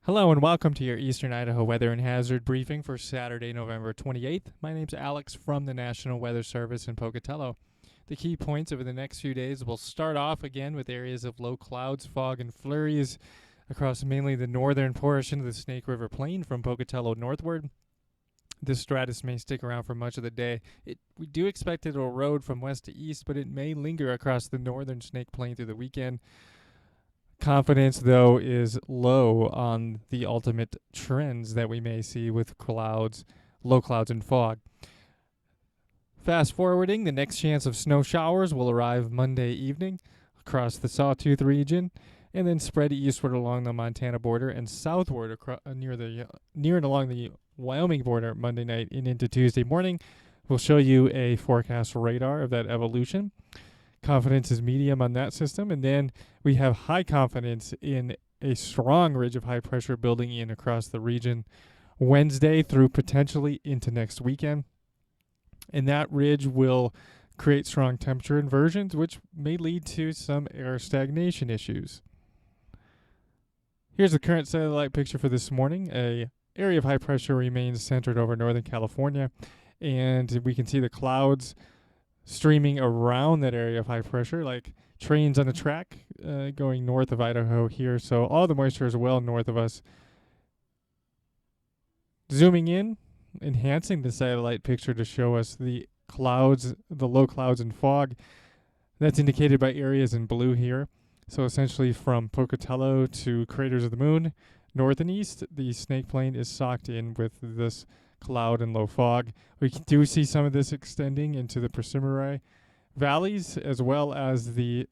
Hello and welcome to your Eastern Idaho weather and hazard briefing for Saturday, November 28th. My name's Alex from the National Weather Service in Pocatello. The key points over the next few days will start off again with areas of low clouds, fog, and flurries across mainly the northern portion of the Snake River Plain from Pocatello northward. This stratus may stick around for much of the day. We do expect it to erode from west to east, but it may linger across the northern Snake Plain through the weekend. Confidence, though, is low on the ultimate trends that we may see with clouds, low clouds, and fog. Fast forwarding, the next chance of snow showers will arrive Monday evening across the Sawtooth region and then spread eastward along the Montana border and southward near and along the Wyoming border Monday night and into Tuesday morning. We'll show you a forecast radar of that evolution. Confidence is medium on that system, and then we have high confidence in a strong ridge of high pressure building in across the region Wednesday through potentially into next weekend. And that ridge will create strong temperature inversions, which may lead to some air stagnation issues. Here's the current satellite picture for this morning. A area of high pressure remains centered over Northern California, and we can see the clouds streaming around that area of high pressure, like trains on a track going north of Idaho here. So all the moisture is well north of us. Zooming in, enhancing the satellite picture to show us the clouds, the low clouds and fog. That's indicated by areas in blue here. So essentially from Pocatello to Craters of the Moon, north and east, the Snake Plain is socked in with this cloud and low fog. We do see some of this extending into the Persimmon valleys as well as the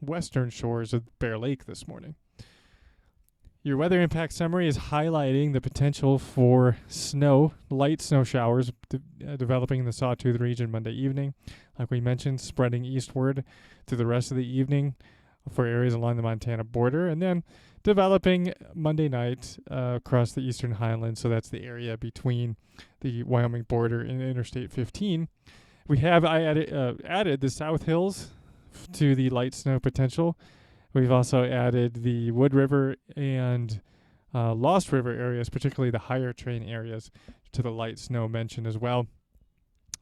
western shores of Bear Lake this morning. Your weather impact summary is highlighting the potential for light snow showers developing in the Sawtooth region Monday evening. Like we mentioned, spreading eastward through the rest of the evening for areas along the Montana border, and then developing Monday night across the eastern highlands. So that's the area between the Wyoming border and Interstate 15. We have added the South Hills to the light snow potential. We've also added the Wood River and Lost River areas, particularly the higher train areas, to the light snow mention as well.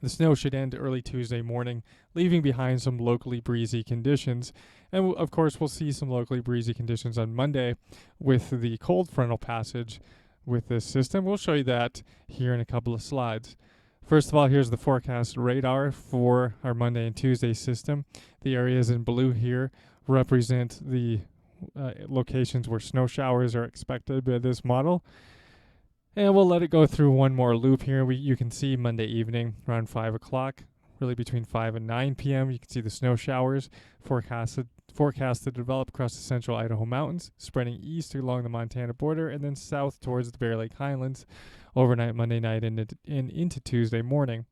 The snow should end early Tuesday morning, leaving behind some locally breezy conditions. And of course, we'll see some locally breezy conditions on Monday with the cold frontal passage with this system. We'll show you that here in a couple of slides. First of all, here's the forecast radar for our Monday and Tuesday system. The areas in blue here represent the locations where snow showers are expected by this model. And we'll let it go through one more loop here. You can see Monday evening around 5 o'clock, really between 5 and 9 p.m. You can see the snow showers forecasted to develop across the central Idaho mountains, spreading east along the Montana border, and then south towards the Bear Lake Highlands overnight Monday night and into Tuesday morning.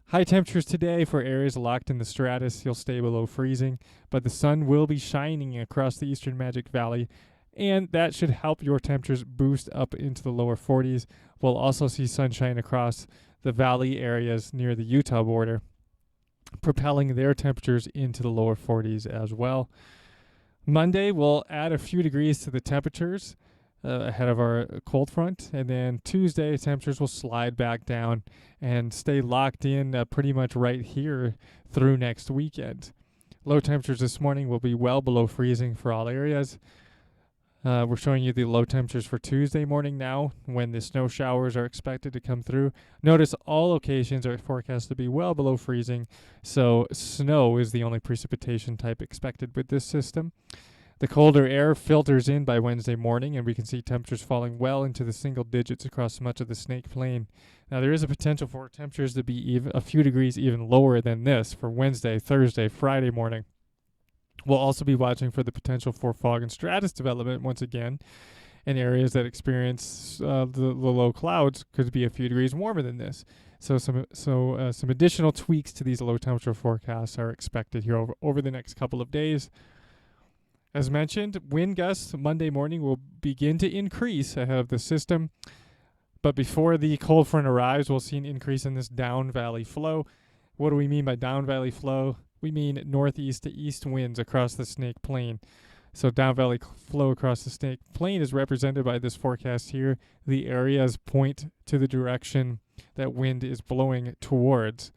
High temperatures today for areas locked in the stratus. You'll stay below freezing, but the sun will be shining across the eastern Magic Valley, and that should help your temperatures boost up into the lower 40s. We'll also see sunshine across the valley areas near the Utah border, propelling their temperatures into the lower 40s as well. Monday, we'll add a few degrees to the temperatures ahead of our cold front, and then Tuesday, temperatures will slide back down and stay locked in pretty much right here through next weekend. Low temperatures this morning will be well below freezing for all areas. We're showing you the low temperatures for Tuesday morning now when the snow showers are expected to come through. Notice all locations are forecast to be well below freezing, so snow is the only precipitation type expected with this system. The colder air filters in by Wednesday morning, and we can see temperatures falling well into the single digits across much of the Snake Plain. Now, there is a potential for temperatures to be even a few degrees even lower than this for Wednesday, Thursday, Friday morning. We'll also be watching for the potential for fog and stratus development once again, in areas that experience the low clouds could be a few degrees warmer than this. So some additional tweaks to these low temperature forecasts are expected here over the next couple of days. As mentioned, wind gusts Monday morning will begin to increase ahead of the system, but before the cold front arrives, we'll see an increase in this down valley flow. What do we mean by down valley flow? We mean northeast to east winds across the Snake Plain. So down valley flow across the Snake Plain is represented by this forecast here. The areas point to the direction that wind is blowing towards.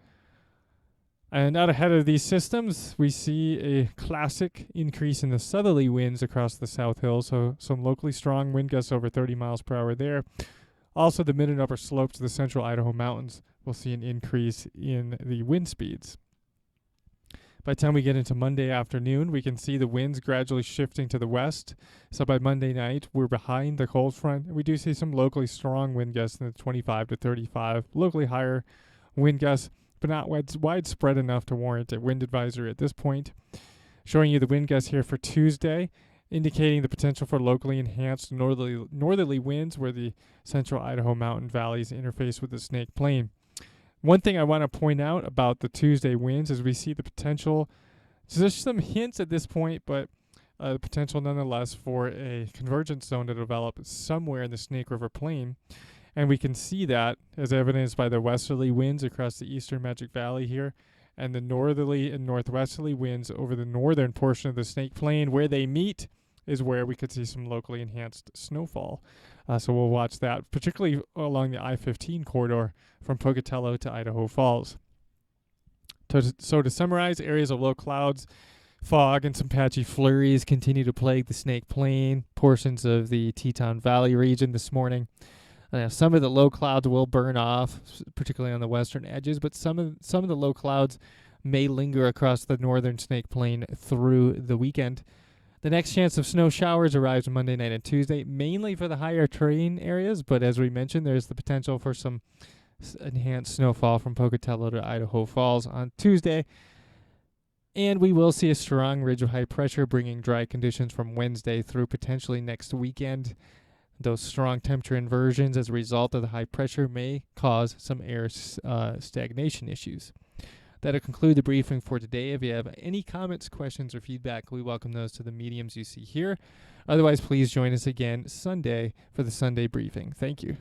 And out ahead of these systems, we see a classic increase in the southerly winds across the South Hills, so some locally strong wind gusts over 30 miles per hour there. Also, the mid and upper slopes of the central Idaho mountains will see an increase in the wind speeds. By the time we get into Monday afternoon, we can see the winds gradually shifting to the west. So by Monday night, we're behind the cold front. We do see some locally strong wind gusts in the 25 to 35, locally higher wind gusts, but not widespread enough to warrant a wind advisory at this point. Showing you the wind gusts here for Tuesday, indicating the potential for locally enhanced northerly winds where the central Idaho mountain valleys interface with the Snake Plain. One thing I want to point out about the Tuesday winds is we see the potential, just some hints at this point, but the potential nonetheless for a convergence zone to develop somewhere in the Snake River Plain. And we can see that as evidenced by the westerly winds across the eastern Magic Valley here, and the northerly and northwesterly winds over the northern portion of the Snake Plain. Where they meet is where we could see some locally enhanced snowfall. So we'll watch that, particularly along the I-15 corridor from Pocatello to Idaho Falls. So to summarize, areas of low clouds, fog, and some patchy flurries continue to plague the Snake Plain, portions of the Teton Valley region this morning. Some of the low clouds will burn off, particularly on the western edges, but some of the low clouds may linger across the northern Snake Plain through the weekend. The next chance of snow showers arrives Monday night and Tuesday, mainly for the higher terrain areas, but as we mentioned, there's the potential for some enhanced snowfall from Pocatello to Idaho Falls on Tuesday. And we will see a strong ridge of high pressure bringing dry conditions from Wednesday through potentially next weekend. Those strong temperature inversions as a result of the high pressure may cause some air stagnation issues. That'll conclude the briefing for today. If you have any comments, questions, or feedback, we welcome those to the mediums you see here. Otherwise, please join us again Sunday for the Sunday briefing. Thank you.